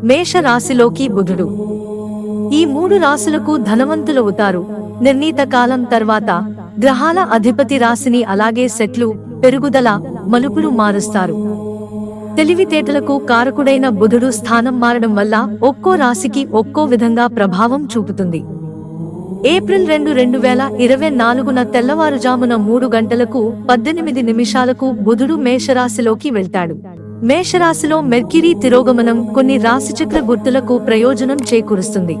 మేష రాశిలోకి బుధుడు. ఈ 3 రాశులకు ధనవంతులవుతారు. నిర్ణీత కాలం తర్వాత గ్రహాల అధిపతి రాశిని అలాగే సెట్లు, పెరుగుదల, మలుపులు మారుస్తారు. తెలివితేటలకు కారకుడైన బుధుడు స్థానం మారడం వల్ల ఒక్కో రాశికి ఒక్కో విధంగా ప్రభావం చూపుతుంది. ఏప్రిల్ 2, 2024న తెల్లవారుజామున 3 గంటలకు 18 నిమిషాలకు బుధుడు మేషరాశిలోకి వెళ్తాడు. మేషరాశిలో మెర్క్యూరీ తిరోగమనం కొన్ని రాశిచక్ర గుర్తులకు ప్రయోజనం చేకూరుస్తుంది.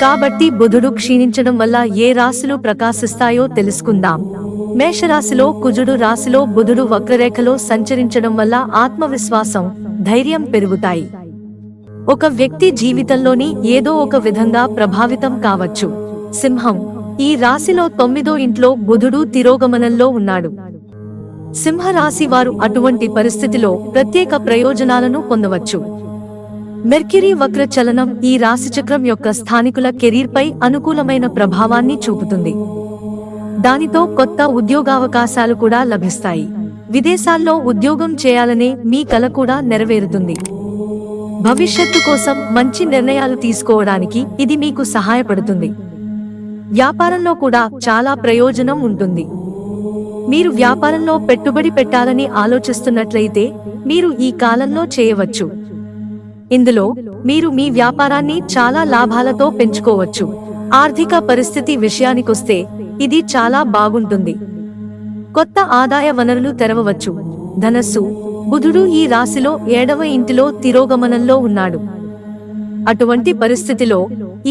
కాబట్టి బుధుడు క్షీణించడం వల్ల ఏ రాశులు ప్రకాశిస్తాయో తెలుసుకుందాం. మేషరాశిలో కుజుడు రాశిలో బుధుడు వక్రరేఖలో సంచరించడం వల్ల ఆత్మవిశ్వాసం, ధైర్యం పెరుగుతాయి. ఒక వ్యక్తి జీవితంలోని ఏదో ఒక విధంగా ప్రభావితం కావచ్చు. సింహం. ఈ రాశిలో 9వ ఇంట్లో బుధుడు తిరోగమనంలో ఉన్నాడు. సింహరాశి వారు అటువంటి పరిస్థితిలో ప్రత్యేక ప్రయోజనాలను పొందవచ్చు. మెర్క్యూరీ వక్ర చలనం ఈ రాశిచక్రం యొక్క స్థానికుల కెరీర్పై అనుకూలమైన ప్రభావాన్ని చూపుతుంది. దానితో కొత్త ఉద్యోగావకాశాలు కూడా లభిస్తాయి. విదేశాల్లో ఉద్యోగం చేయాలనే మీ కల కూడా నెరవేరుతుంది. భవిష్యత్తు కోసం మంచి నిర్ణయాలు తీసుకోవడానికి ఇది మీకు సహాయపడుతుంది. వ్యాపారంలో కూడా చాలా ప్రయోజనం ఉంటుంది. మీరు వ్యాపారంలో పెట్టుబడి పెట్టాలని ఆలోచిస్తున్నట్లయితే మీరు ఈ కాలంలో చేయవచ్చు. ఇందులో మీరు మీ వ్యాపారాన్ని చాలా లాభాలతో పెంచుకోవచ్చు. ఆర్థిక పరిస్థితి విషయానికొస్తే ఇది చాలా బాగుంటుంది. కొత్త ఆదాయ వనరులు తెరవవచ్చు. ధనస్సు. బుధుడు ఈ రాశిలో 7వ ఇంటిలో తిరోగమనంలో ఉన్నాడు. అటువంటి పరిస్థితిలో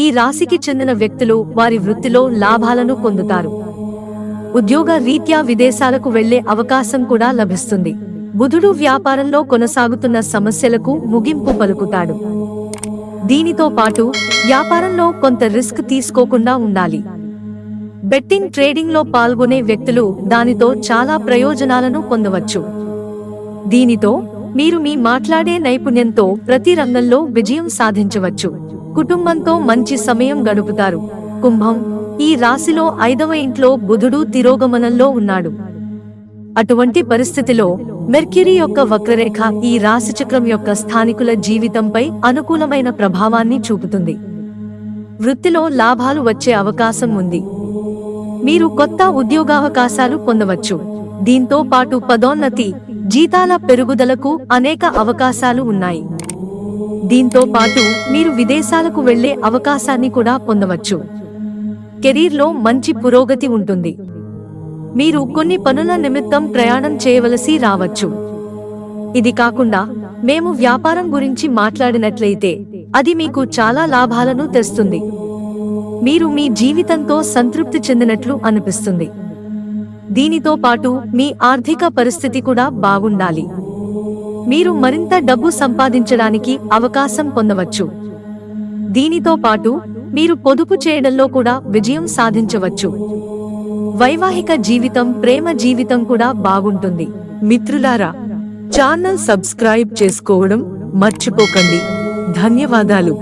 ఈ రాశికి చెందిన వ్యక్తులు వారి వృత్తిలో లాభాలను పొందుతారు. ఉద్యోగ రీత్యా విదేశాలకు వెళ్లే అవకాశం కూడా లభిస్తుంది. బుధుడు వ్యాపారంలో కొనసాగుతున్న సమస్యలకు ముగింపు పలుకుతాడు. దీనితో పాటు వ్యాపారంలో కొంత రిస్క్ తీసుకోకుండా ఉండాలి. బెట్టింగ్, ట్రేడింగ్ లో పాల్గొనే వ్యక్తులు దానితో చాలా ప్రయోజనాలను పొందవచ్చు. దీనితో మీరు మీ మాట్లాడే నైపుణ్యంతో ప్రతి రంగంలో విజయం సాధించవచ్చు. కుటుంబంతో మంచి సమయం గడుపుతారు. కుంభం. ఈ రాశిలో 5వ ఇంట్లో బుధుడు తిరోగమనంలో ఉన్నాడు. అటువంటి పరిస్థితిలో మెర్క్యూరీ యొక్క వక్రరేఖ ఈ రాశిచక్రం యొక్క స్థానికుల జీవితంపై అనుకూలమైన ప్రభావాన్ని చూపుతుంది. వృత్తిలో లాభాలు వచ్చే అవకాశం ఉంది. మీరు కొత్త ఉద్యోగావకాశాలు పొందవచ్చు. దీంతో పాటు పదోన్నతి, జీతాల పెరుగుదలకు అనేక అవకాశాలు ఉన్నాయి. దీంతో పాటు మీరు విదేశాలకు వెళ్లే అవకాశాన్ని కూడా పొందవచ్చు. కెరీర్లో మంచి పురోగతి ఉంటుంది. మీరు కొన్ని పనుల నిమిత్తం ప్రయాణం చేయవలసి రావచ్చు. ఇది కాకుండా మేము వ్యాపారం గురించి మాట్లాడినట్లయితే అది మీకు చాలా లాభాలను తెస్తుంది. మీరు మీ జీవితంతో సంతృప్తి చెందినట్లు అనిపిస్తుంది. దీనితో పాటు మీ ఆర్థిక పరిస్థితి కూడా బాగుండాలి. మీరు మరింత డబ్బు సంపాదించడానికి అవకాశం పొందవచ్చు. దీనితో పాటు మీరు పొదుపు చేయడంలో కూడా విజయం సాధించవచ్చు. వైవాహిక జీవితం, ప్రేమ జీవితం కూడా బాగుంటుంది. మిత్రులారా, ఛానల్ సబ్స్క్రైబ్ చేసుకోవడం మర్చిపోకండి. ధన్యవాదాలు.